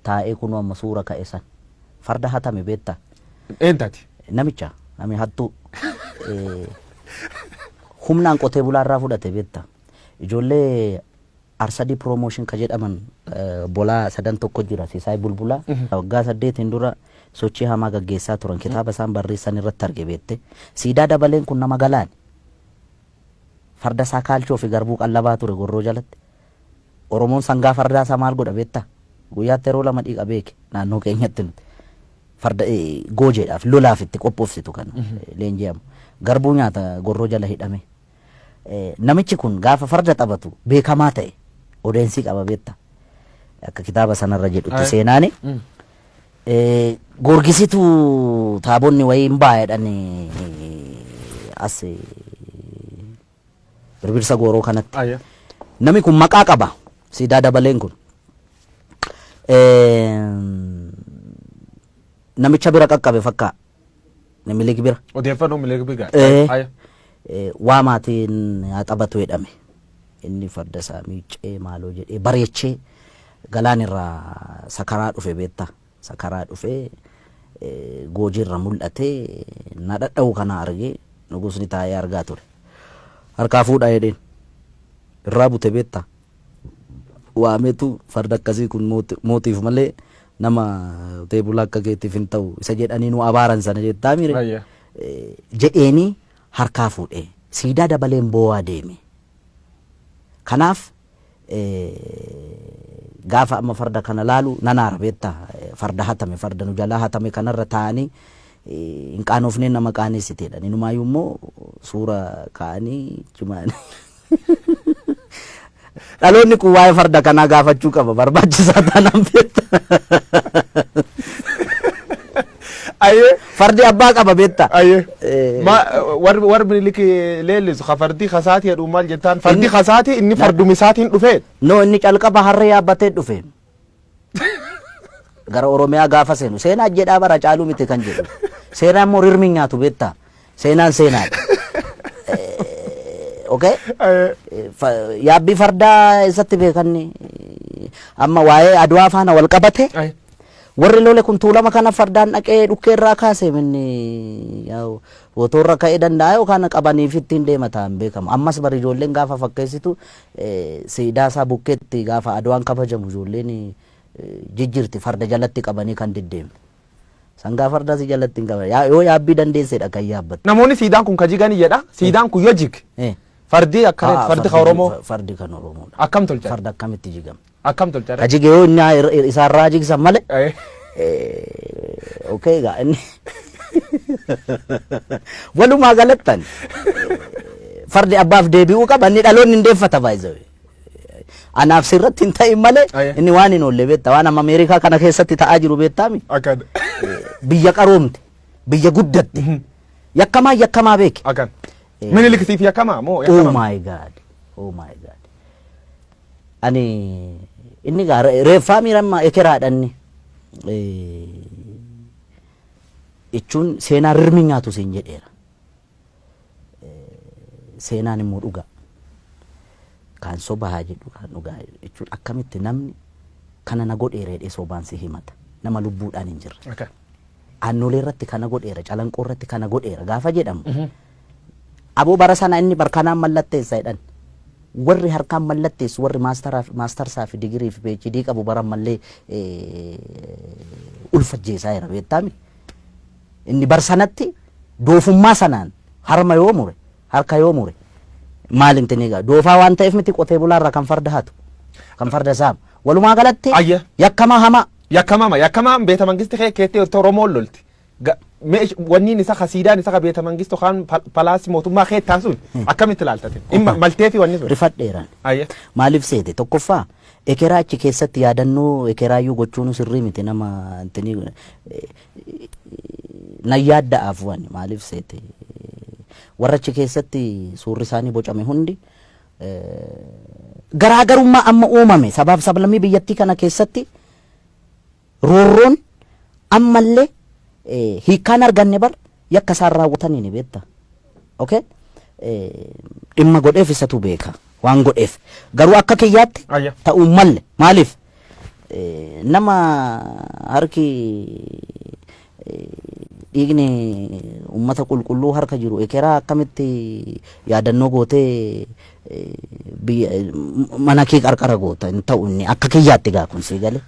taa'ee kunoo amma suura ka'e san farda hatame beektaa. Eentati. Namicha nami hattuu humnaan qotee bulaarraa fudhate beektaa. Ijoollee Arsadii promotion ka jedhaman bolaa sadan tokko jira Siisaay Bulbulaa waggaa 8 dura sochii hamaa gaggeessaa turan kitaaba isaan barreessan irratti arge beekte. Siidaa Dabaleen kun nama galaan farda isaa kaalchoo fi garbuu qallabaa ture gorroo jalatti. Oromoon sangaa fardaa isaa maal godha beektaa? Guyyaatti yeroo 2 dhiiqa beeke naannoo keenyatti nuti. Farda goojeedhaaf lolaaf itti qophoofsitu kan leenji'amu. Garbuu nyaata gorroo jala hidhame. Namichi kun gaafa farda taphatu beekamaa ta'e odeensi qaba beektaa. Akka kitaaba sanarra jedhutti seenaani. Gorgisitu taabonni wayii hin baay'edhan as birbirsa gooroo kanatti. Nami kun maqaa qaba Siidaa Dabaleen kun. Namicha bira qaqqabe fakkaa Milik bira. Odeeffannoo Milik bira. Waa maatiin haa taphatu jedhame. Inni farda isaa miicee maaloo jedhee bareechee galaan irraa sakaraa dhufe beektaa. Sakaraa dhufee goojiirra mul'atee na dhadha'u kana argee nugusni taa'ee argaa ture. Harkaa fuudhaa jedheen irraa bute beektaa. Waameetu farda akkasii kun mootiif malee nama teebula akka keetiif hin ta'u isa jedhanii nu abaaran sana jettaa mire. Jedheeni harkaa fuudhee Siidaa Dabaleen boo'aa deeme. Kanaaf gaafa amma farda kana laalu nanaara beektaa. Farda hatame farda nu jalaa hatame kanarra taa'anii hin qaanofneen nama qaaneessiteedha. Inumaayyuu immoo suura kaa'anii cimaanii. Dhaloonni kun waa'ee farda kanaa gaafachuu qaba barbaachisaa taanaan beektaa. Fardi abbaa qaba beektaa. Warri Minilik leellisu fardi kasaati jedhu maal jettaan fardi kasaati inni fardumisaatiin dhufee. No inni calqaba harree yaabbatee dhufe. Gara Oromiyaa gaafa seenu seenaa jedhaa bara caaluu miti kan jedhu. Seenaan immoo rirmi nyaatu beektaa. Seenaan seenaadha. Okay? Yaabbii fardaa isatti beekanni amma waa'ee Adwaa faana wal qabate. Warri lole kun tuulama kana fardaan dhaqee dhukkeerraa kaase minni yaa'u wotoorra ka'ee danda'a yookaan qabaniif ittiin deemataan beekamu. Ammas bari ijoolleen gaafa fakkeessitu siidaa isaa bukkeetti gaafa Adwaan kabajamu ijoolleen jijjirti farda jalatti qabanii kan deddeemne. Sangaa fardaa si jalatti hin qaban yoo yaabbii dandeessedha kan yaabbattu. Namoonni siidaan kun kajiganii jedha siidaan kun yoo jig fardi akka fardi kan Oromoo. Fardi kan Oromoodha. Akkam tolcha. Farda akkamitti jigama. Akkam tolcha. Kajige yoo inni isaarraa jigsan malee. Okay gaa inni walumaa galattan fardi abbaaf deebi'uu qaba inni dhaloonni hindeeffata baay'ee. Anaaf sirratti hin ta'in malee inni waan hin oolle beektaa waan amma Ameerikaa kana keessatti ta'aa jiru beektaami. Biyya qaroomte biyya guddatte yakkamaa beeke. Miniliktiif yakkamaa moo yakkamaa? Oh my God. Oh my God. Ani inni gaa reeffaa miirammaa ekeraadhanni. Jechuun seenaa rirmi nyaatu siin jedheera. Seenaan immoo dhugaa. Kan sobaa jedhu kan dhugaa jechuun akkamitti namni kana na godheera jedhee sobaan si himata. Nama lubbuudhaan hin jirre. Aannolee irratti kana godheera, calanqoo irratti kana godheera gaafa jedhamu. Aboo bara sana inni barkanaan mallatteessa jedhan. Warri harkaan mallatteessu warri maastarsaa fi digirii fi PhD qabu baran mallee ulfajjeesaa jira beektaami. Inni barsanatti doofummaa sanaan harma yoo mure harka yoo mure maal hin tinigaa doofaa waan ta'eef miti qotee bulaarraa kan farda hatu kan farda saamu walumaa galatti yakkamaa hamaa. Yakkamaa beeta mangisti keettee Oromoon lolti. Wanniin isa kasiidaan isa beeta mangistu kan palaasii mootummaa keettaa sun akkamitti ilaaltate? Maltee fi wanni sun. Rifadheeraan. Maaliif seete tokkoffaa ekeraa achi keessatti yaadannoo ekeraayyuu gochuun sirrii miti nama intini na yaadda'aaf wanni maaliif seete warra achi keessatti suurri isaanii bocame hundi garaagarummaa amma uumame sabaaf sablammii biyyattii kana keessatti roorroon ammallee hiikkaan arganne bar yakka isaan raawwatanii ni beekta. Okay? Dhimma godheef isatu beeka waan godheef garuu akka kiyyaatti ta'uu malle maaliif nama harki dhiigni ummata qulqulluu harka jiru ekeraa akkamitti yaadannoo gootee mana kee qarqara goota hin ta'u inni akka kiyyaatti gaa kun si gale.